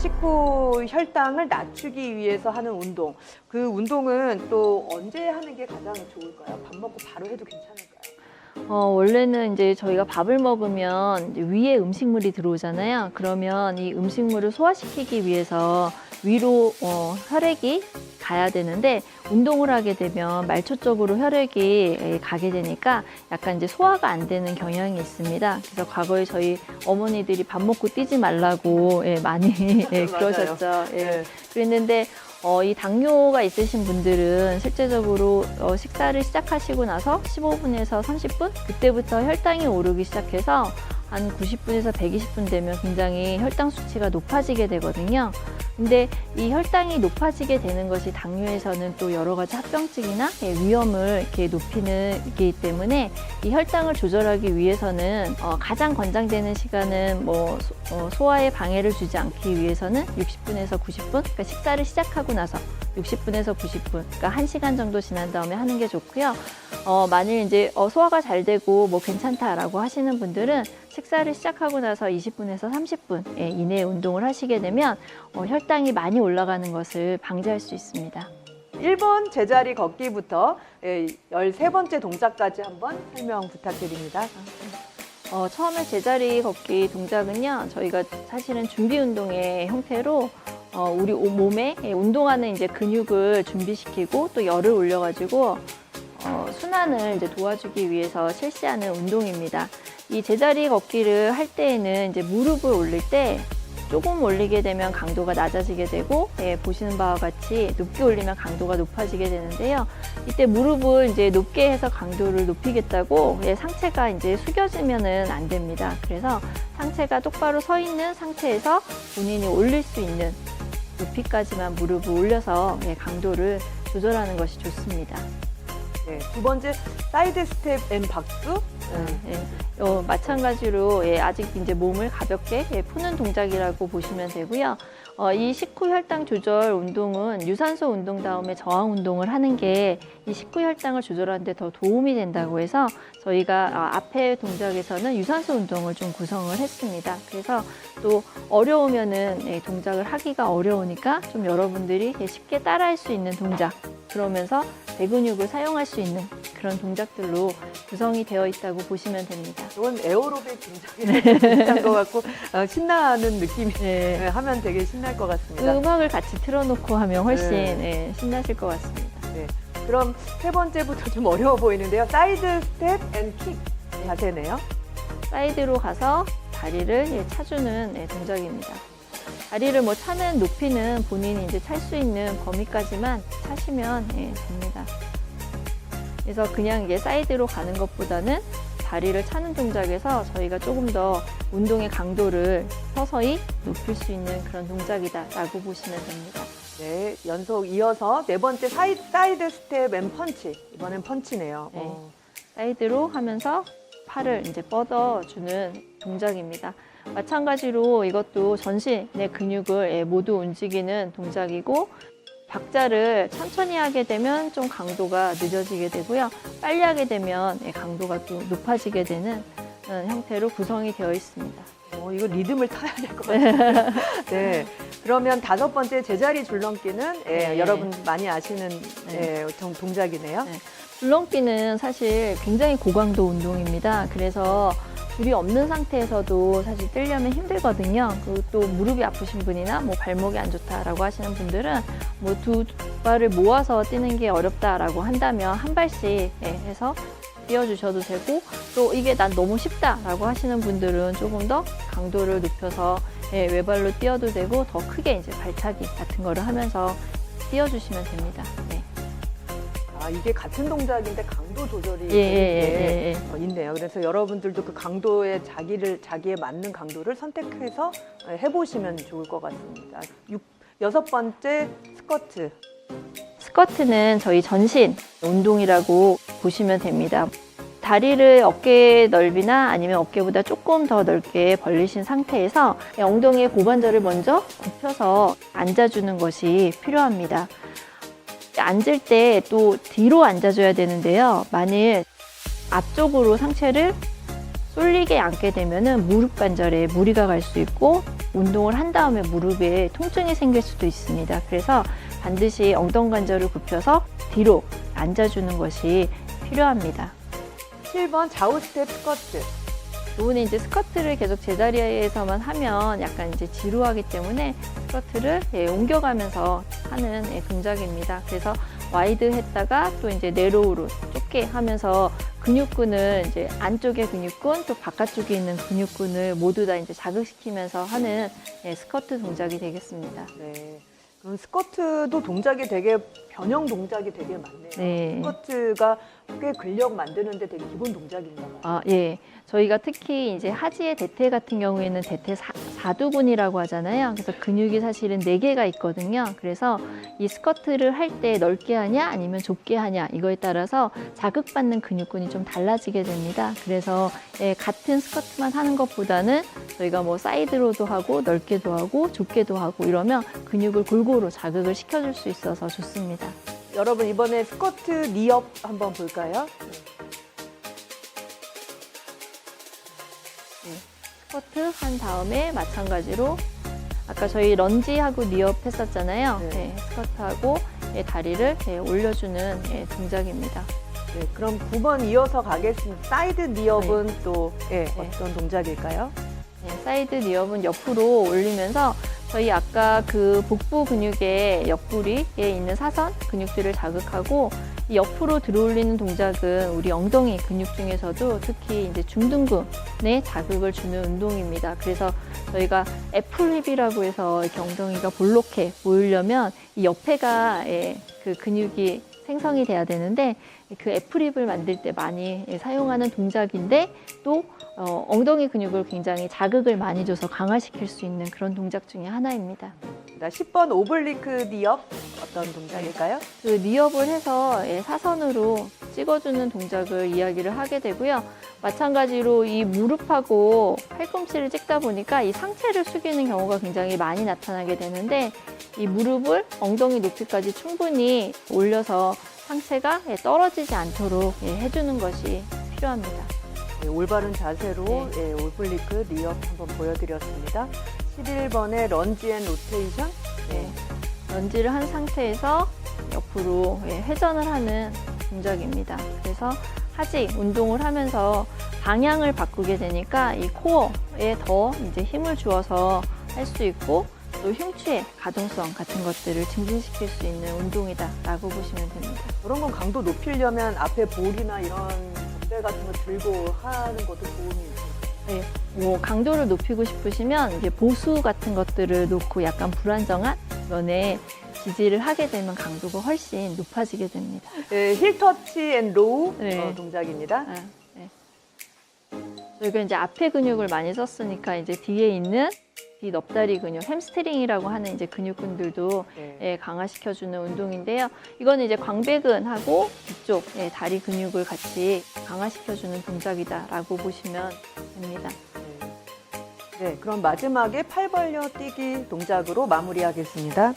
식후 혈당을 낮추기 위해서 하는 운동. 그 운동은 또 언제 하는 게 가장 좋을까요? 밥 먹고 바로 해도 괜찮을까요? 원래는 이제 저희가 밥을 먹으면 이제 위에 음식물이 들어오잖아요. 그러면 이 음식물을 소화시키기 위해서 위로 혈액이 가야 되는데, 운동을 하게 되면 말초 쪽으로 혈액이 가게 되니까 약간 이제 소화가 안 되는 경향이 있습니다. 그래서 과거에 저희 어머니들이 밥 먹고 뛰지 말라고 많이 그러셨죠. 네. 그랬는데 이 당뇨가 있으신 분들은 실제적으로 식사를 시작하시고 나서 15분에서 30분? 그때부터 혈당이 오르기 시작해서 한 90분에서 120분 되면 굉장히 혈당 수치가 높아지게 되거든요. 근데 이 혈당이 높아지게 되는 것이 당뇨에서는 또 여러 가지 합병증이나 위험을 이렇게 높이는 이기 때문에 이 혈당을 조절하기 위해서는 가장 권장되는 시간은 소화에 방해를 주지 않기 위해서는 60분에서 90분, 그러니까 식사를 시작하고 나서 60분에서 90분, 그러니까 1시간 정도 지난 다음에 하는 게 좋고요. 만일 이제 소화가 잘 되고 뭐 괜찮다라고 하시는 분들은 식사를 시작하고 나서 20분에서 30분 이내에 운동을 하시게 되면 혈당이 많이 올라가는 것을 방지할 수 있습니다. 1번 제자리 걷기부터 13번째 동작까지 한번 설명 부탁드립니다. 처음에 제자리 걷기 동작은요, 저희가 사실은 준비 운동의 형태로 우리 몸에 운동하는 이제 근육을 준비시키고 또 열을 올려가지고 순환을 이제 도와주기 위해서 실시하는 운동입니다. 이 제자리 걷기를 할 때에는 이제 무릎을 올릴 때 조금 올리게 되면 강도가 낮아지게 되고, 보시는 바와 같이 높게 올리면 강도가 높아지게 되는데요. 이때 무릎을 이제 높게 해서 강도를 높이겠다고 상체가 이제 숙여지면은 안 됩니다. 그래서 상체가 똑바로 서 있는 상태에서 본인이 올릴 수 있는 높이까지만 무릎을 올려서 강도를 조절하는 것이 좋습니다. 네, 두 번째 사이드 스텝 앤 박수. 마찬가지로 아직 이제 몸을 가볍게 푸는 동작이라고 보시면 되고요. 이 식후 혈당 조절 운동은 유산소 운동 다음에 저항 운동을 하는 게 이 식후 혈당을 조절하는 데 더 도움이 된다고 해서 저희가 앞에 동작에서는 유산소 운동을 좀 구성을 했습니다. 그래서 또 어려우면은 동작을 하기가 어려우니까 좀 여러분들이 쉽게 따라할 수 있는 동작, 그러면서 대근육을 사용할 수 있는 그런 동작들로 구성이 되어 있다고 보시면 됩니다. 이건 에어로빅 동작이랑 비슷한 것 같고 신나는 느낌이 하면 되게 신날 것 같습니다. 음악을 같이 틀어놓고 하면 훨씬 신나실 것 같습니다. 네. 그럼 세 번째부터 좀 어려워 보이는데요. 사이드 스텝 앤 킥 자세네요. 사이드로 가서 다리를 차주는 동작입니다. 다리를 차는 높이는 본인이 이제 찰 수 있는 범위까지만 차시면 됩니다. 그래서 그냥 이게 사이드로 가는 것보다는 다리를 차는 동작에서 저희가 조금 더 운동의 강도를 서서히 높일 수 있는 그런 동작이다라고 보시면 됩니다. 네, 연속 이어서 네 번째 사이드 스텝 앤 펀치. 이번엔 펀치네요. 사이드로 하면서 팔을 이제 뻗어주는 동작입니다. 마찬가지로 이것도 전신의 근육을 모두 움직이는 동작이고, 박자를 천천히 하게 되면 좀 강도가 늦어지게 되고요. 빨리 하게 되면 강도가 또 높아지게 되는 형태로 구성이 되어 있습니다. 이거 리듬을 타야 될 것 같아요. 네. 그러면 다섯 번째 제자리 줄넘기는 여러분 많이 아시는 동작이네요. 줄넘기는 사실 굉장히 고강도 운동입니다. 그래서 줄이 없는 상태에서도 사실 뛰려면 힘들거든요. 그리고 또 무릎이 아프신 분이나 발목이 안 좋다라고 하시는 분들은 두 발을 모아서 뛰는 게 어렵다라고 한다면 한 발씩 해서 뛰어주셔도 되고, 또 이게 난 너무 쉽다라고 하시는 분들은 조금 더 강도를 높여서 외발로 뛰어도 되고, 더 크게 이제 발차기 같은 거를 하면서 뛰어주시면 됩니다. 네. 이게 같은 동작인데 강도 조절이 있네요. 그래서 여러분들도 그 강도에 자기에 맞는 강도를 선택해서 해보시면 좋을 것 같습니다. 여섯 번째 스쿼트. 스쿼트는 저희 전신 운동이라고 보시면 됩니다. 다리를 어깨 넓이나 아니면 어깨보다 조금 더 넓게 벌리신 상태에서 엉덩이의 고관절을 먼저 굽혀서 앉아주는 것이 필요합니다. 앉을 때 또 뒤로 앉아줘야 되는데요. 만일 앞쪽으로 상체를 쏠리게 앉게 되면은 무릎 관절에 무리가 갈 수 있고, 운동을 한 다음에 무릎에 통증이 생길 수도 있습니다. 그래서 반드시 엉덩관절을 굽혀서 뒤로 앉아주는 것이 필요합니다. 7번 좌우 스텝 스쿼트. 요번에 이제 스쿼트를 계속 제자리에서만 하면 약간 이제 지루하기 때문에 스쿼트를 옮겨가면서 하는 동작입니다. 그래서 와이드 했다가 또 이제 네로우로 좁게 하면서 근육근을 이제 안쪽의 근육근 또 바깥쪽에 있는 근육근을 모두 다 이제 자극시키면서 하는 스쿼트 동작이 되겠습니다. 네. 그럼 스쿼트도 동작이 되게 변형 동작이 되게 많네요. 네. 스쿼트가 꽤 근력 만드는데 되게 기본 동작인가 봐요. 아, 예. 저희가 특히 이제 하지의 대퇴 같은 경우에는 대퇴 사두근이라고 하잖아요. 그래서 근육이 사실은 4개가 있거든요. 그래서 이 스쿼트를 할 때 넓게 하냐 아니면 좁게 하냐 이거에 따라서 자극받는 근육군이 좀 달라지게 됩니다. 그래서 같은 스쿼트만 하는 것보다는 저희가 뭐 사이드로도 하고 넓게도 하고 좁게도 하고 이러면 근육을 골고루 자극을 시켜줄 수 있어서 좋습니다. 여러분 이번에 스쿼트 니업 한번 볼까요? 스쿼트 한 다음에 마찬가지로 아까 저희 런지하고 니업 했었잖아요. 네. 스쿼트하고 다리를 올려주는 동작입니다. 네, 그럼 9번 이어서 가겠습니다. 사이드 니업은 또 어떤 동작일까요? 사이드 니업은 옆으로 올리면서 저희 아까 그 복부 근육의 옆구리에 있는 사선 근육들을 자극하고 이 옆으로 들어올리는 동작은 우리 엉덩이 근육 중에서도 특히 이제 중둔근에 자극을 주는 운동입니다. 그래서 저희가 애플힙이라고 해서 이렇게 엉덩이가 볼록해 보이려면 이 옆에가 그 근육이 생성이 돼야 되는데 그 애플힙을 만들 때 많이 사용하는 동작인데 또 엉덩이 근육을 굉장히 자극을 많이 줘서 강화시킬 수 있는 그런 동작 중에 하나입니다. 10번 오블리크 니업 어떤 동작일까요? 그 니업을 해서 사선으로 찍어주는 동작을 이야기를 하게 되고요. 마찬가지로 이 무릎하고 팔꿈치를 찍다 보니까 이 상체를 숙이는 경우가 굉장히 많이 나타나게 되는데 이 무릎을 엉덩이 높이까지 충분히 올려서 상체가 떨어지지 않도록 해주는 것이 필요합니다. 네, 올바른 자세로 오블리크 니업 한번 보여드렸습니다. 11번의 런지 앤 로테이션. 런지를 한 상태에서 옆으로 회전을 하는 동작입니다. 그래서 하지 운동을 하면서 방향을 바꾸게 되니까 이 코어에 더 이제 힘을 주어서 할 수 있고 또 흉추의 가동성 같은 것들을 증진시킬 수 있는 운동이다라고 보시면 됩니다. 그런 건 강도 높이려면 앞에 볼이나 이런 덤벨 같은 거 들고 하는 것도 도움이 있어요. 네, 뭐 강도를 높이고 싶으시면 이제 보수 같은 것들을 놓고 약간 불안정한 면에 지지를 하게 되면 강도가 훨씬 높아지게 됩니다. 힐 터치 앤 로우 동작입니다. 저희가 이제 앞에 근육을 많이 썼으니까 이제 뒤에 있는 뒤 넙다리 근육, 햄스트링이라고 하는 이제 근육군들도 강화시켜주는 운동인데요. 이거는 이제 광배근하고 뒤쪽 다리 근육을 같이 강화시켜주는 동작이다라고 보시면 됩니다. 네, 그럼 마지막에 팔 벌려 뛰기 동작으로 마무리하겠습니다.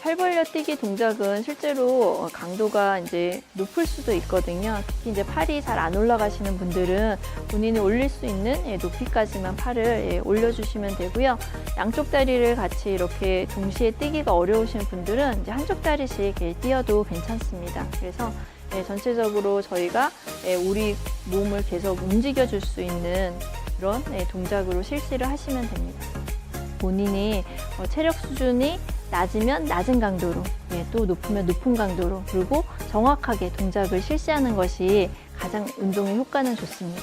팔 벌려 뛰기 동작은 실제로 강도가 이제 높을 수도 있거든요. 특히 이제 팔이 잘 안 올라가시는 분들은 본인이 올릴 수 있는 높이까지만 팔을 올려주시면 되고요. 양쪽 다리를 같이 이렇게 동시에 뛰기가 어려우신 분들은 이제 한쪽 다리씩 뛰어도 괜찮습니다. 그래서 전체적으로 저희가 우리 몸을 계속 움직여줄 수 있는 그런 동작으로 실시를 하시면 됩니다. 본인이 체력 수준이 낮으면 낮은 강도로, 또 높으면 높은 강도로, 그리고 정확하게 동작을 실시하는 것이 가장 운동의 효과는 좋습니다.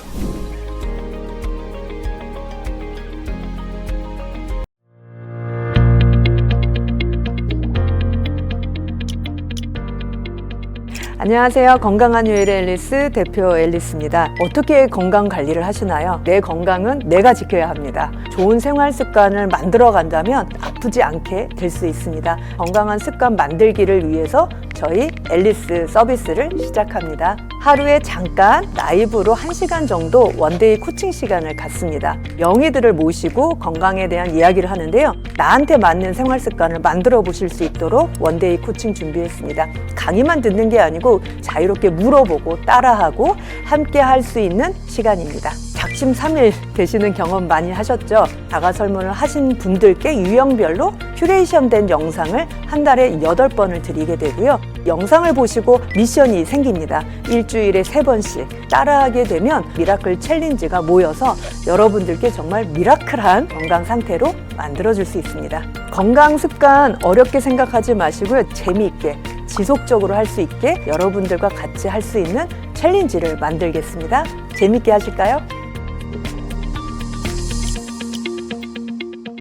안녕하세요. 건강한 유일의 앨리스 대표 앨리스입니다. 어떻게 건강 관리를 하시나요? 내 건강은 내가 지켜야 합니다. 좋은 생활 습관을 만들어 간다면 아프지 않게 될 수 있습니다. 건강한 습관 만들기를 위해서 저희 앨리스 서비스를 시작합니다. 하루에 잠깐 라이브로 1시간 정도 원데이 코칭 시간을 갖습니다. 명의들을 모시고 건강에 대한 이야기를 하는데요. 나한테 맞는 생활 습관을 만들어 보실 수 있도록 원데이 코칭 준비했습니다. 강의만 듣는 게 아니고 자유롭게 물어보고 따라하고 함께 할 수 있는 시간입니다. 작심삼일 되시는 경험 많이 하셨죠? 자가 설문을 하신 분들께 유형별로 큐레이션된 영상을 한 달에 8번을 드리게 되고요. 영상을 보시고 미션이 생깁니다. 일주일에 3번씩 따라하게 되면 미라클 챌린지가 모여서 여러분들께 정말 미라클한 건강 상태로 만들어줄 수 있습니다. 건강 습관 어렵게 생각하지 마시고요. 재미있게 지속적으로 할 수 있게 여러분들과 같이 할 수 있는 챌린지를 만들겠습니다. 재미있게 하실까요?